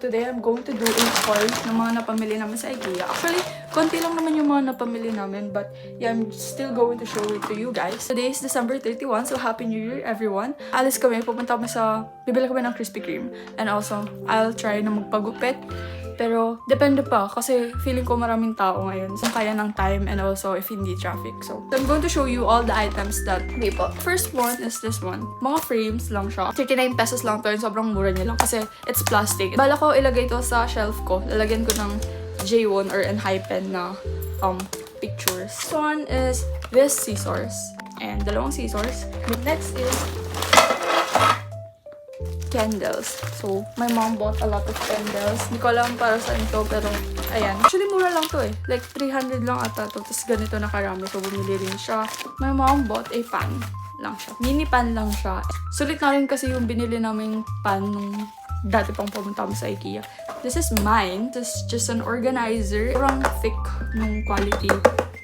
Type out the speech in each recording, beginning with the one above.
today I'm going to do a haul ng mga napamili namin sa IKEA. Actually, konti lang naman yung mga napamili namin, but yeah, I'm still going to show it to you guys. Today is December 31, so Happy New Year everyone. Alis kami, pupunta kami bibili kami ng Krispy Kreme. And also, I'll try na magpagupit. Pero, depende pa. Kasi feeling ko maraming tao ngayon. So, kaya ng time and also if hindi traffic. So, I'm going to show you all the items that we bought. First one is this one. Mga frames lang siya. 39 pesos lang to. And sobrang mura niya lang kasi it's plastic. Bala ko ilagay to sa shelf ko. Lalagyan ko ng J1 or Enhypen na pictures. This one is this scissors. And dalawang scissors. The next is candles. So, my mom bought a lot of candles. Hindi ko alam para saan ito, pero ayan. Actually, mura lang to eh. Like, 300 lang ata to. Tapos ganito na karami. So, bumili rin siya. My mom bought a pan lang siya. Mini pan lang siya. Sulit na rin kasi yung binili naming pan nung dati pang pumunta kami sa IKEA. This is mine. This is just an organizer. Parang thick nung quality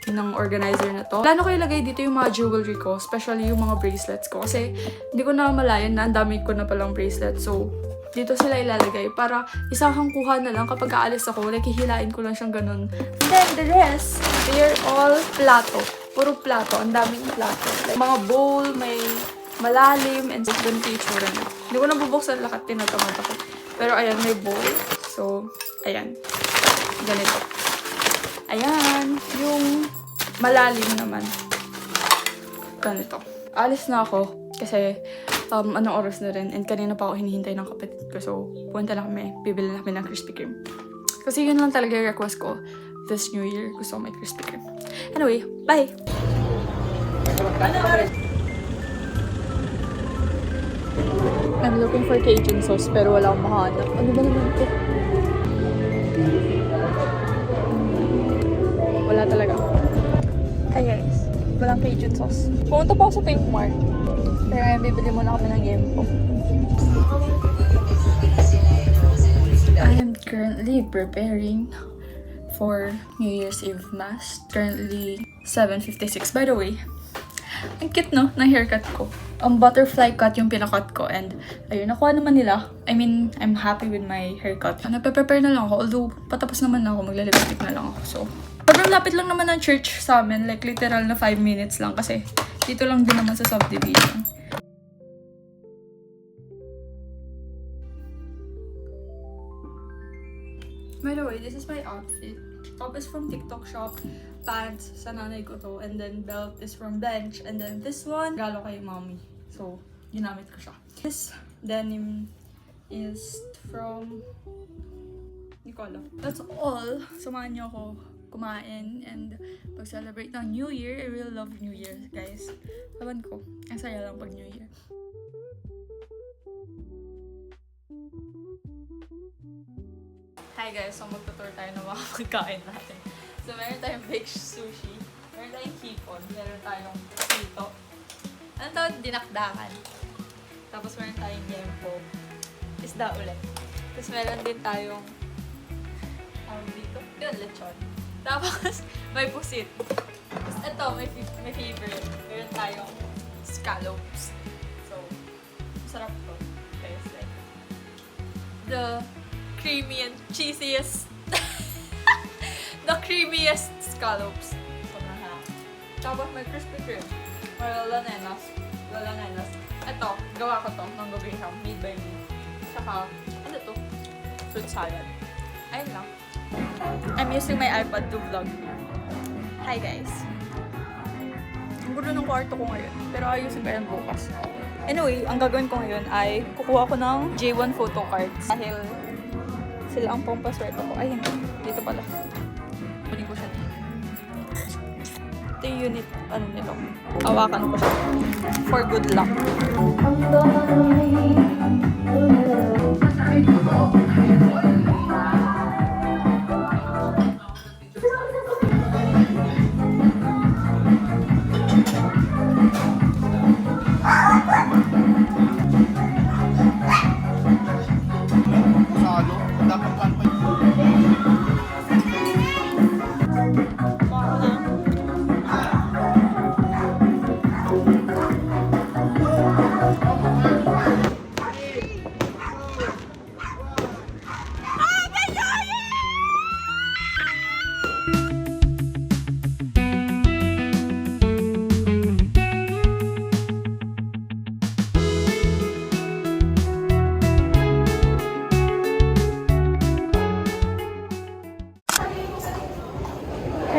ng organizer na to. Plano ko ilagay dito yung mga jewelry ko, especially yung mga bracelets ko. Kasi hindi ko na malayan na ang dami ko na palang bracelets. So, dito sila ilalagay para isang kuha na lang kapag aalis ako. Like, hihilain ko lang siyang ganun. And then, the rest, they're all plato. Puro plato. Ang daming plato. Like, mga bowl, may malalim, and ganito yung itsura na. Hindi ko na bubuksan lahat, tinatamad ako. Pero, ayan, may bowl. So, ayan. Ganito. Ayan. Yung malalim naman. Ganito. Alis na ako. Kasi, anong oras na rin. And kanina pa ako hinihintay ng kapatid ko. So, punta na kami. Bibili na kami ng Krispy Kreme. Kasi yun lang talaga yung request ko. This New Year, gusto ko may Krispy Kreme. Anyway, bye! I'm looking for Cajun sauce pero wala akong makahanap. Ano ba naman ito? Wala talaga. Hi guys, walang Cajun sauce. Pumunta pa ako sa Pink Mart. Pero bibili muna kami ng Yempo. I am currently preparing for New Year's Eve Mass. Currently 7:56. By the way, ang cute no, ng haircut ko. Ang butterfly cut yung pinakat ko. And ayun, nakuha naman nila. I mean, I'm happy with my haircut. Nagpe-prepare na lang ako. Although, patapos naman na ako. Maglalipstick na lang ako. So, sobrang lapit lang naman ng church sa amin. Like, literal na 5 minutes lang. Kasi, dito lang din naman sa subdivision. By the way, this is my outfit. Top is from TikTok shop. Pants, sa nanay ko to. And then, belt is from Bench. And then, this one, galo kay mommy. So, ginamit ko siya. This denim is from Nicola. That's all. Samahan niyo ako kumain and pag-celebrate ng New Year. I really love New Year, guys. Haban ko. Ang saya lang pag New Year. Hi guys, so magtutour tayo ng mga pagkain natin. So meron tayong baked sushi, meron tayong hipon, meron tayong pito. Ano tawag? Dinakdakan. Tapos meron tayong yempo. Isda ulit. Tapos meron din tayong dito. Yun, lechon. Tapos may pusit. Tapos ito, may favorite. Meron tayong scallops. So, sarap to. Guys, like, the creamy and cheesiest the creamiest scallops. Sobrang harap. Tapos may Krispy Kreme. Wala nenas. Ito, gawa ko to ng Gobiham, made by me. Saka, ano to? Fruit salad. Ayun lang. I'm using my iPad to vlog. Hi guys. Ang gulo ng kwarto ko ngayon. Pero ayusin ko yan bukas. Anyway, ang gagawin ko ngayon ay kukuha ko ng J1 photo cards. Dahil sila ang pampaswerte ko. Ayun, dito pala. Kunin ko siya. Ito yung unit, ano nito. Hawakan ko siya. For good luck.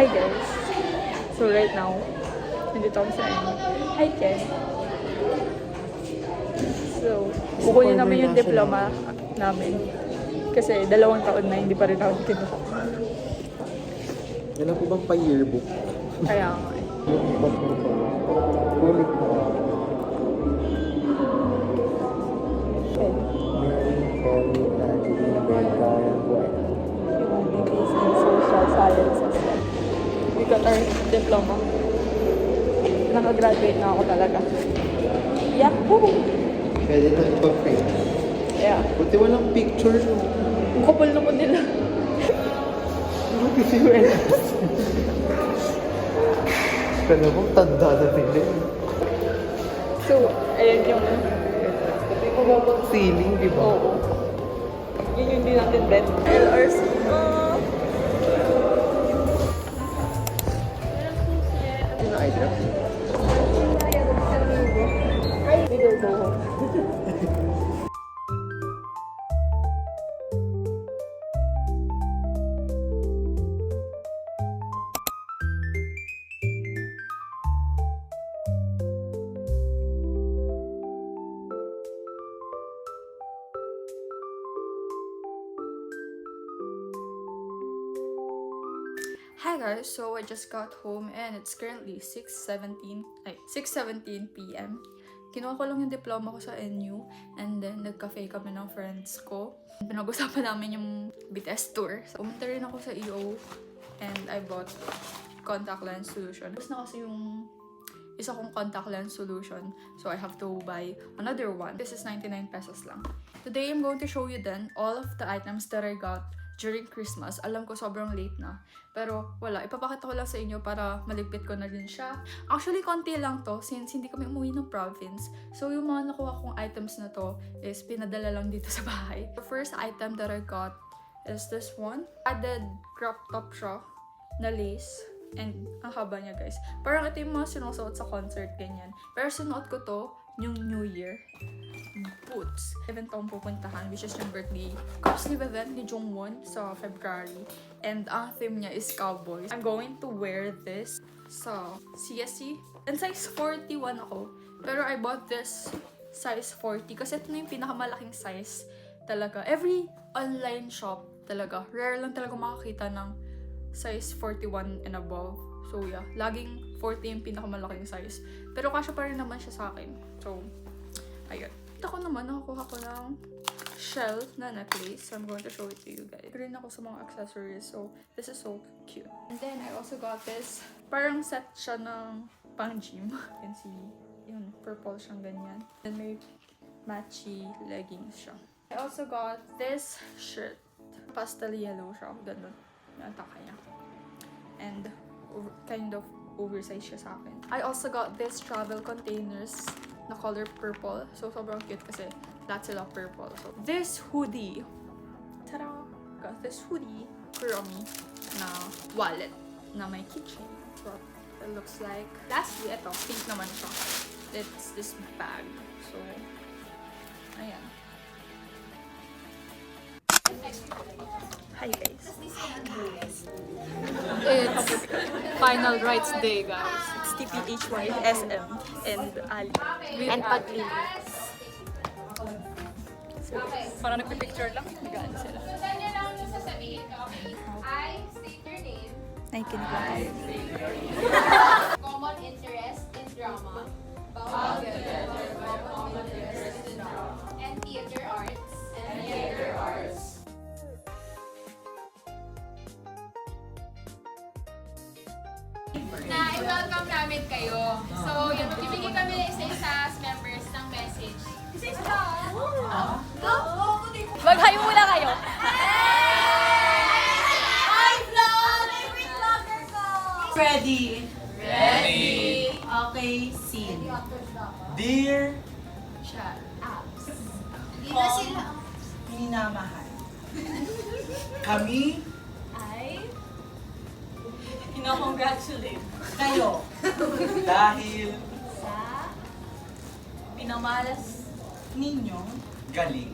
Hi guys. So right now, nandito kami sa inyo. Hi Ken. So, kukunin namin yung diploma namin. Kasi 2 taon na hindi pa rin ako kinuha. Wala po bang pa-yearbook? Kaya nga eh. Ulit na. Ken. Humanities and Social Sciences. We got our diploma. Nakagraduate na ako talaga. Yahoo! Pwede na ipa-print. Yeah. Buti walang picture. Ang kapal naman nila. Kasi wala. Kala mo, tanda na nila. So, ayan yung... Pati mababang ceiling, di ba? Oo. Yun yung di natin bet. LRC. Yung eye drop. We don't go home. Hi guys, so I just got home and it's currently 6:17 p.m. Kinuha ko lang yung diploma ko sa NU and then nag-cafe kami ng friends ko. Pinag-usapan namin yung BTS tour. So, pumunta rin ako sa EO and I bought contact lens solution. Tapos na kasi yung isa kong contact lens solution, so I have to buy another one. This is 99 pesos lang. Today, I'm going to show you then all of the items that I got during Christmas. Alam ko sobrang late na. Pero wala, ipapakita ko lang sa inyo para maligpit ko na rin siya. Actually, konti lang to since hindi kami umuwi ng province. So yung mga nakuha kong items na to is pinadala lang dito sa bahay. The first item that I got is this one. Added crop top siya na lace. And ang haba niya guys. Parang ito yung mga sinusuot sa concert, ganyan. Pero sinuot ko to yung New Year. Boots. Event akong pupuntahan, which is yung birthday costume event ni Jungwon sa February. And ang theme niya is cowboys. I'm going to wear this sa CSC. And size 41 ako. Pero I bought this size 40 kasi ito na yung pinakamalaking size talaga. Every online shop talaga, rare lang talaga makakita ng size 41 and above. So yeah, laging 40 yung pinakamalaking size. Pero kasya pa rin naman siya sa akin. So, ayun. Ako naman, nakakuha ko ng shell na necklace. So, I'm going to show it to you guys. Rin ako sa mga accessories. So, this is so cute. And then, I also got this. Parang set siya ng pang-gym. You can see, yun, purple siyang ganyan. Then, may matchy leggings siya. I also got this shirt. Pastel yellow siya. Ganun. Yung taka niya. And, kind of oversized siya sa akin. I also got this travel containers na color purple. So, sobrang cute kasi lahat sila purple. So, this hoodie. Tada! Got this hoodie. Kuromi na wallet na may keychain. So, it looks like. Lastly, ito. Pink naman siya. It's this bag. So, ayan. Hi guys. It's final rights day, guys. It's TPHY, SM, and Ali. And Paglilis. So, parang nagpipicture lang. Nagaan sila. So, saan nyo lang yung sasabihin ko? I state your name. Nakikinig lang. Common interest in drama. Bawal together, common interest in drama. And theater arts. Na i-welcome namin kayo. So, yun, magbibigay kami ng isa-isa members ng message. Isa-isa ba? Mag-hi muna kayo. Hi, vlog! Favorite vlogger ko! Ready? Ready! Okay, scene. Dear Hindi na sila. Minamahal. Kami Ay? ino-congratulate kayo dahil Sa? pinamalas ninyo galing.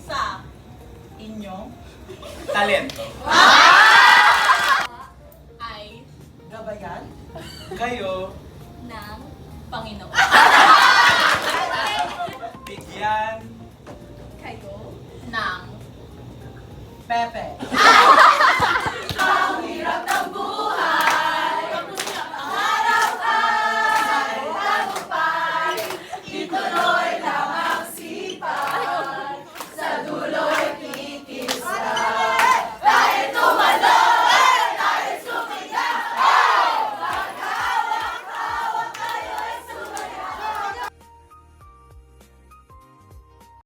sa inyong talento. Ay Gabayan. Kayo, ng Panginoon. bigyan Kayo ng Pepe.